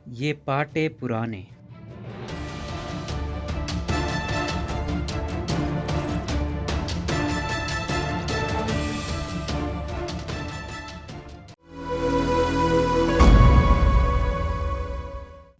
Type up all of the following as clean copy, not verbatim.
یہ پاٹے پرانے۔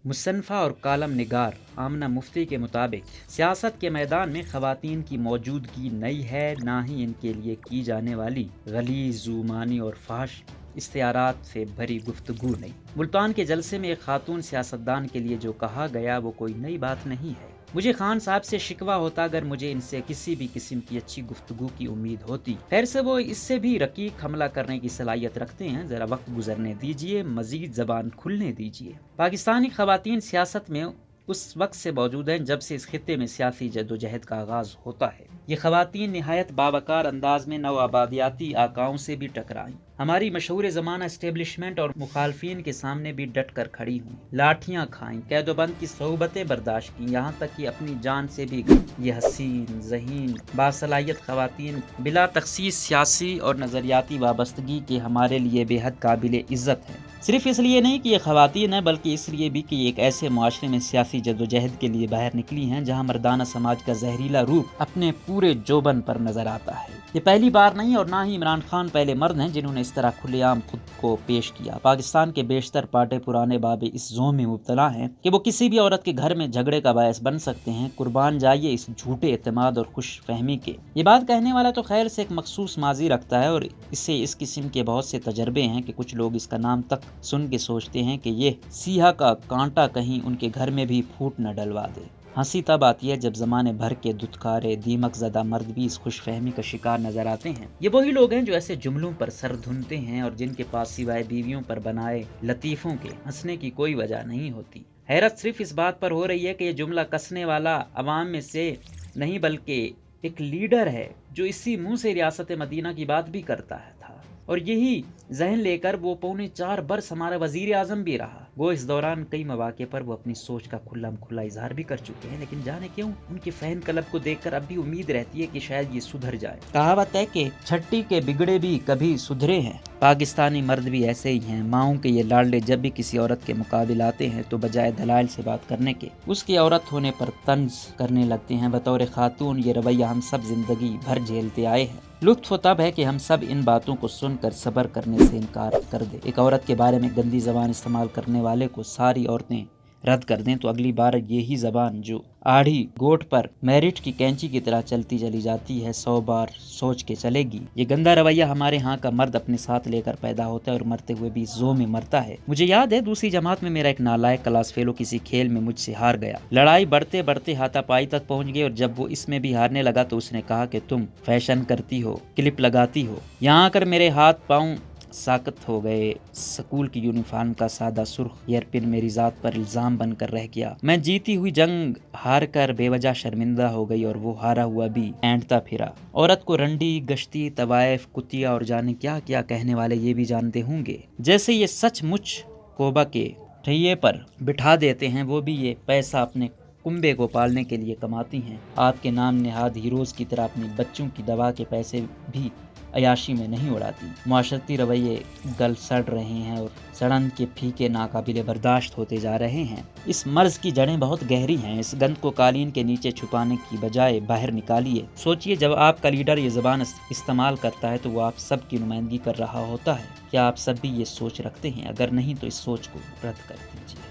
مصنفہ اور کالم نگار آمنہ مفتی کے مطابق سیاست کے میدان میں خواتین کی موجودگی نئی ہے، نہ ہی ان کے لیے کی جانے والی غلیظ، زومانی اور فحش استعارات سے بھری گفتگو نئی۔ ملتان کے جلسے میں ایک خاتون سیاستدان کے لیے جو کہا گیا وہ کوئی نئی بات نہیں ہے۔ مجھے خان صاحب سے شکوہ ہوتا اگر مجھے ان سے کسی بھی قسم کی اچھی گفتگو کی امید ہوتی۔ خیر سے وہ اس سے بھی رقیق حملہ کرنے کی صلاحیت رکھتے ہیں، ذرا وقت گزرنے دیجئے، مزید زبان کھلنے دیجئے۔ پاکستانی خواتین سیاست میں اس وقت سے موجود ہیں جب سے اس خطے میں سیاسی جدوجہد کا آغاز ہوتا ہے۔ یہ خواتین نہایت باوقار انداز میں نو آبادیاتی آقاؤں سے بھی ٹکرائیں، ہماری مشہور زمانہ اسٹیبلشمنٹ اور مخالفین کے سامنے بھی ڈٹ کر کھڑی ہوئیں، لاٹھیاں کھائیں، قید و بند کی صعوبتیں برداشت کیں، یہاں تک کہ اپنی جان سے بھی گئیں۔ یہ حسین، ذہین، باصلاحیت خواتین بلا تخصیص سیاسی اور نظریاتی وابستگی کے ہمارے لیے بے حد قابل عزت ہیں۔ صرف اس لیے نہیں کہ یہ خواتین ہیں، بلکہ اس لیے بھی کہ یہ ایک ایسے معاشرے میں سیاسی جدوجہد کے لیے باہر نکلی ہیں جہاں مردانہ سماج کا زہریلا روپ اپنے پورے جوبن پر نظر آتا ہے۔ یہ پہلی بار نہیں اور نہ ہی عمران خان پہلے مرد ہیں جنہوں نے اس طرح کھلے عام خود کو پیش کیا۔ پاکستان کے بیشتر پاٹے پرانے بابے اس زوم میں مبتلا ہیں کہ وہ کسی بھی عورت کے گھر میں جھگڑے کا باعث بن سکتے ہیں۔ قربان جائیے اس جھوٹے اعتماد اور خوش فہمی کے۔ یہ بات کہنے والا تو خیر سے ایک مخصوص ماضی رکھتا ہے اور اسے اس قسم کے بہت سے تجربے ہیں کہ کچھ لوگ اس کا نام تک سن کے سوچتے ہیں کہ یہ سیاہ کا کانٹا کہیں ان کے گھر میں بھی پھوٹ نہ ڈلوا دے۔ ہنسی تب آتی ہے جب زمانے بھر کے دھتکارے دیمک زدہ مرد بھی اس خوش فہمی کا شکار نظر آتے ہیں۔ یہ وہی لوگ ہیں جو ایسے جملوں پر سر دھنتے ہیں اور جن کے پاس سوائے بیویوں پر بنائے لطیفوں کے ہنسنے کی کوئی وجہ نہیں ہوتی۔ حیرت صرف اس بات پر ہو رہی ہے کہ یہ جملہ کسنے والا عوام میں سے نہیں بلکہ ایک لیڈر ہے جو اسی منہ سے ریاست مدینہ کی بات بھی کرتا تھا اور یہی ذہن لے کر وہ 4.25 برس ہمارا وزیر اعظم بھی رہا۔ وہ اس دوران کئی مواقع پر وہ اپنی سوچ کا کھلا اظہار بھی کر چکے ہیں، لیکن جانے کیوں ان کے فین کلب کو دیکھ کر اب بھی امید رہتی ہے کہ شاید یہ سدھر جائے۔ کہاوت ہے کہ چھٹی کے بگڑے بھی کبھی سدھرے ہیں۔ پاکستانی مرد بھی ایسے ہی ہیں۔ ماؤں کے یہ لاڈلے جب بھی کسی عورت کے مقابل آتے ہیں تو بجائے دلائل سے بات کرنے کے اس کی عورت ہونے پر طنز کرنے لگتے ہیں۔ بطور خاتون یہ رویہ ہم سب زندگی بھر جھیلتے آئے ہیں۔ لطف تب ہے کہ ہم سب ان باتوں کو سن کر صبر کرنے سے انکار کر دیں۔ ایک عورت کے بارے میں گندی زبان استعمال کرنے والے کو ساری عورتیں رد کر دیں تو اگلی بار یہی زبان جو آڑھی گوٹ پر میرٹ کی کینچی کی طرح چلتی چلی جاتی ہے 100 بار سوچ کے چلے گی۔ یہ گندا رویہ ہمارے ہاں کا مرد اپنے ساتھ لے کر پیدا ہوتا ہے اور مرتے ہوئے بھی زو میں مرتا ہے۔ مجھے یاد ہے دوسری جماعت میں میرا ایک نالائق کلاس فیلو کسی کھیل میں مجھ سے ہار گیا۔ لڑائی بڑھتے بڑھتے ہاتھا پائی تک پہنچ گئی اور جب وہ اس میں بھی ہارنے لگا تو اس نے کہا کہ تم فیشن کرتی ہو، کلپ لگاتی ہو۔ یہاں آ کر میرے ہاتھ پاؤں ساکت ہو گئے۔ سکول کی یونیفارم کا سادہ سرخ ایئر پن میری ذات پر الزام بن کر رہ گیا۔ میں جیتی ہوئی جنگ ہار کر بے وجہ شرمندہ ہو گئی اور وہ ہارا ہوا بھی اینٹتا پھرا۔ عورت کو رنڈی، گشتی، طوائف، کتیا اور جانے کیا کیا کہنے والے یہ بھی جانتے ہوں گے۔ جیسے یہ سچ مچ کوبا کے ٹھیے پر بٹھا دیتے ہیں، وہ بھی یہ پیسہ اپنے کنبے کو پالنے کے لیے کماتی ہیں۔ آپ کے نام نہاد ہیروز کی طرح اپنی بچوں کی دوا کے پیسے بھی عیاشی میں نہیں اڑاتی۔ معاشرتی رویے گل سڑ رہے ہیں اور سڑن کے پھیکے ناقابل برداشت ہوتے جا رہے ہیں۔ اس مرض کی جڑیں بہت گہری ہیں۔ اس گند کو قالین کے نیچے چھپانے کی بجائے باہر نکالیے۔ سوچئے جب آپ کا لیڈر یہ زبان استعمال کرتا ہے تو وہ آپ سب کی نمائندگی کر رہا ہوتا ہے۔ کیا آپ سب بھی یہ سوچ رکھتے ہیں؟ اگر نہیں تو اس سوچ کو رد کر دیجیے۔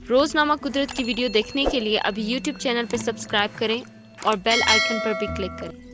روزنامہ قدرت کی ویڈیو دیکھنے کے لیے ابھی یوٹیوب چینل پہ سبسکرائب کریں اور بیل آئیکن پر بھی کلک کریں۔